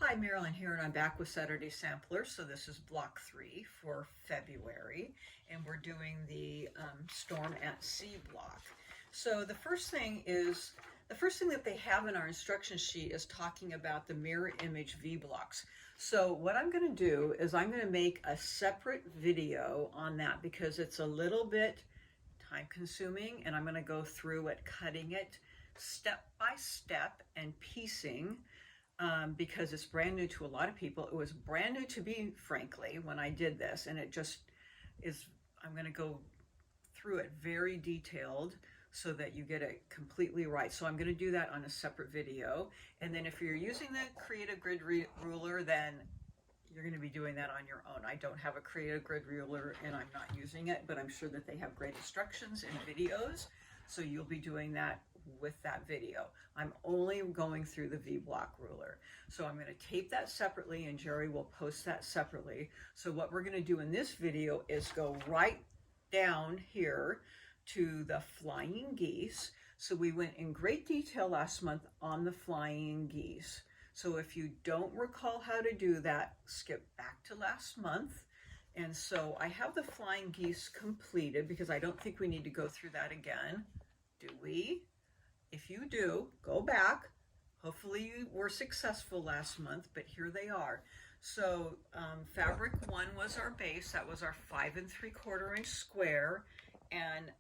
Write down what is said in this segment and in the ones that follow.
Hi, Marilyn here, and I'm back with Saturday Sampler. So this is block 3 for February, and we're doing the Storm at Sea block. So the first thing that they have in our instruction sheet is talking about the mirror image V blocks. So what I'm going to do is I'm going to make a separate video on that because it's a little bit time consuming, and I'm going to go through it, cutting it step by step and piecing. Because it's brand new to a lot of people. It was brand new to me, frankly, when I did this, and it just is, I'm going to go through it very detailed so that you get it completely right. So I'm going to do that on a separate video. And then if you're using the Creative Grid ruler, then you're going to be doing that on your own. I don't have a Creative Grid ruler and I'm not using it, but I'm sure that they have great instructions and videos. So you'll be doing that with that video. I'm only going through the V block ruler. So I'm going to tape that separately and Jerry will post that separately. So what we're going to do in this video is go right down here to the flying geese. So we went in great detail last month on the flying geese. So if you don't recall how to do that, skip back to last month. And so I have the flying geese completed because I don't think we need to go through that again. Do we? If you do, go back. Hopefully you were successful last month, but here they are. So fabric 1 was our base. That was our 5 3/4 inch square. And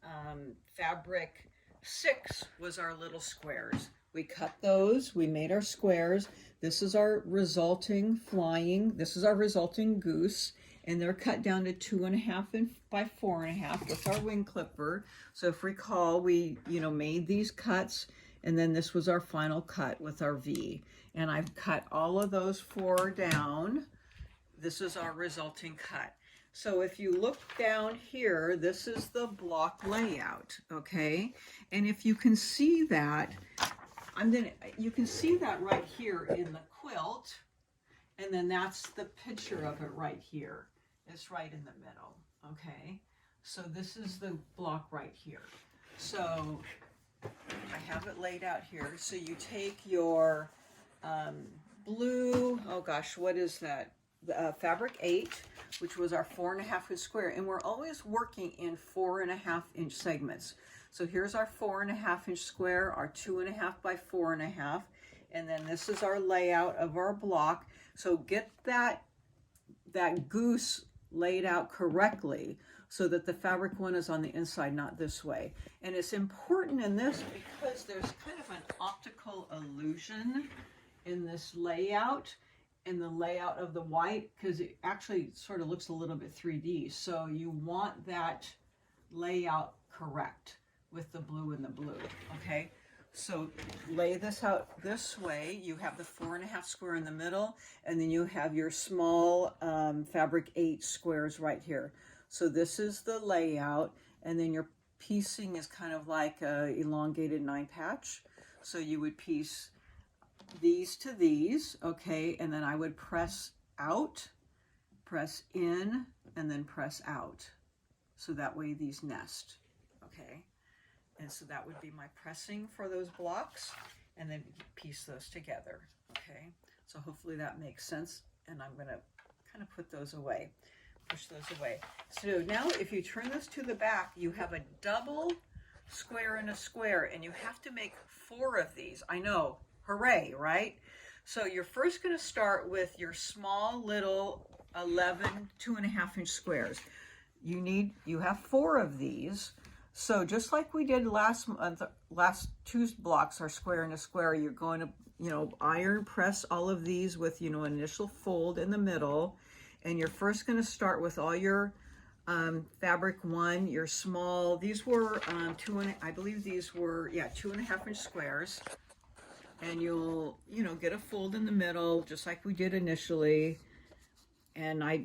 fabric 6 was our little squares. We cut those, we made our squares. This is our resulting this is our resulting goose. And they're cut down to 2.5 by 4.5 with our wing clipper. So if recall, we made these cuts, and then this was our final cut with our V. And I've cut all of those 4 down. This is our resulting cut. So if you look down here, this is the block layout, okay? And if you can see that, you can see that right here in the quilt. And then that's the picture of it right here. It's right in the middle, okay? So this is the block right here. So I have it laid out here. So you take your blue, oh gosh, what is that? Fabric 8, which was our 4.5 inch square. And we're always working in 4.5 inch segments. So here's our 4.5 inch square, our 2.5 by 4.5. And then this is our layout of our block. So get that goose laid out correctly so that the fabric 1 is on the inside, not this way. And it's important in this because there's kind of an optical illusion in this layout, in the layout of the white, because it actually sort of looks a little bit 3D. So you want that layout correct with the blue and the blue, okay? So lay this out this way. You have the 4.5 square in the middle, and then you have your small fabric 8 squares right here. So this is the layout, and then your piecing is kind of like a elongated 9 patch. So you would piece these to these, okay, and then I would press out, press in, and then press out. So that way these nest, okay? And so that would be my pressing for those blocks, and then piece those together, okay? So hopefully that makes sense, and I'm gonna kind of put those away, push those away. So now if you turn this to the back, you have a double square and a square, and you have to make 4 of these. I know, hooray, right? So you're first gonna start with your small little 11 2.5 inch squares. You have 4 of these. So just like we did last month, last 2 blocks are square and a square, you're going to, iron press all of these with, an initial fold in the middle. And you're first going to start with all your fabric 1, your small, these were I believe these were, 2.5 inch squares. And you'll, get a fold in the middle, just like we did initially. And I,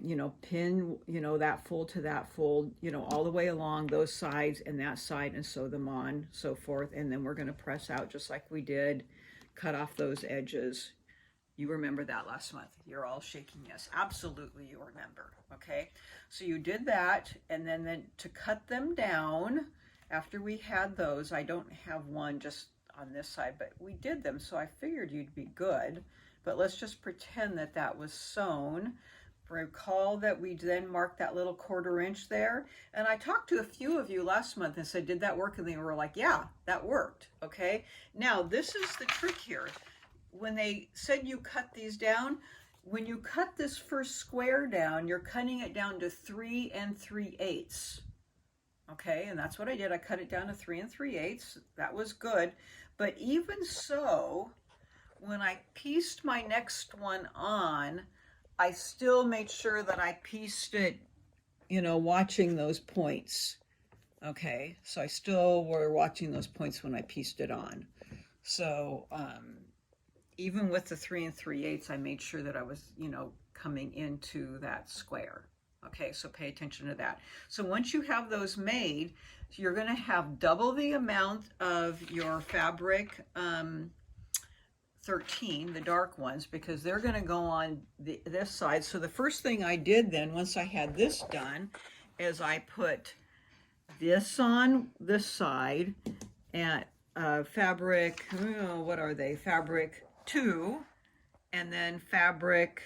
pin, that fold to that fold, all the way along those sides and that side and sew them on, so forth. And then we're going to press out just like we did, cut off those edges. You remember that last month. You're all shaking yes. Absolutely you remember, okay? So you did that, and then to cut them down, after we had those, I don't have one just on this side, but we did them, so I figured you'd be good. but let's just pretend that that was sewn. Recall that we then marked that little 1/4 inch there. And I talked to a few of you last month and said, did that work? And they were like, yeah, that worked. Okay. Now this is the trick here. When they said you cut these down, when you cut this first square down, you're cutting it down to 3 3/8. Okay. And that's what I did. I cut it down to 3 3/8. That was good. But even so, when I pieced my next one on, I still made sure that I pieced it, you know, watching those points. Okay, so I still were watching those points when I pieced it on. So even with the 3 3/8, I made sure that I was, you know, coming into that square. Okay, so pay attention to that. So once you have those made, you're going to have double the amount of your fabric 13, the dark ones, because they're going to go on this side. So the first thing I did then, once I had this done, is I put this on this side and fabric, oh, what are they? Fabric 2, and then fabric,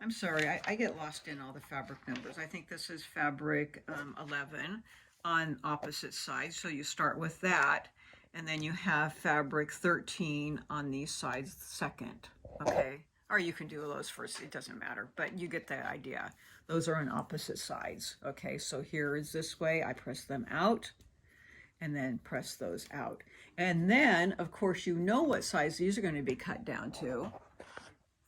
I'm sorry, I get lost in all the fabric numbers. I think this is fabric 11 on opposite sides. So you start with that. And then you have fabric 13 on these sides second, okay? Or you can do those first, it doesn't matter, but you get the idea. Those are on opposite sides, okay? So here is this way, I press them out and then press those out. And then, of course, you know what size these are gonna be cut down to,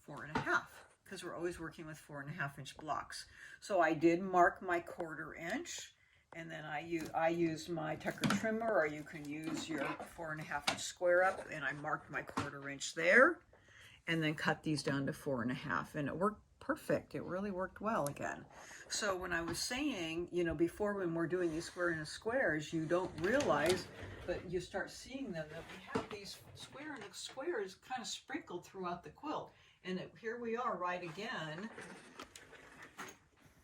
4.5, because we're always working with 4.5 inch blocks. So I did mark my 1/4 inch. And then I used my Tucker trimmer, or you can use your 4.5 inch square up, and I marked my 1/4 inch there, and then cut these down to 4.5, and it worked perfect. It really worked well again. So when I was saying, you know, before when we're doing these square and squares, you don't realize, but you start seeing them, that we have these square and squares kind of sprinkled throughout the quilt. And here we are right again,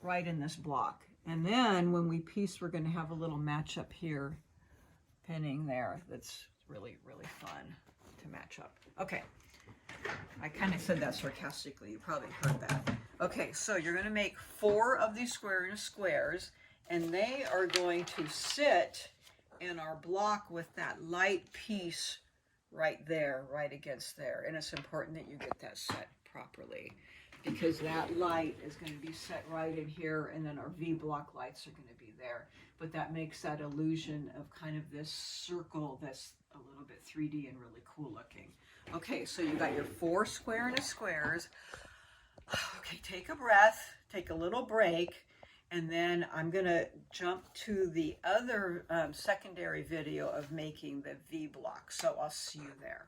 right in this block. And then when we piece, we're going to have a little match up here, pinning there. That's really, really fun to match up. Okay. I kind of said that sarcastically. You probably heard that. Okay, so you're going to make 4 of these square and squares, and they are going to sit in our block with that light piece right there, right against there. And it's important that you get that set properly, because that light is going to be set right in here, and then our V block lights are going to be there. But that makes that illusion of kind of this circle that's a little bit 3D and really cool looking. Okay, so you got your 4 square and squares. Okay, take a breath, take a little break, and then I'm going to jump to the other secondary video of making the V block. So I'll see you there.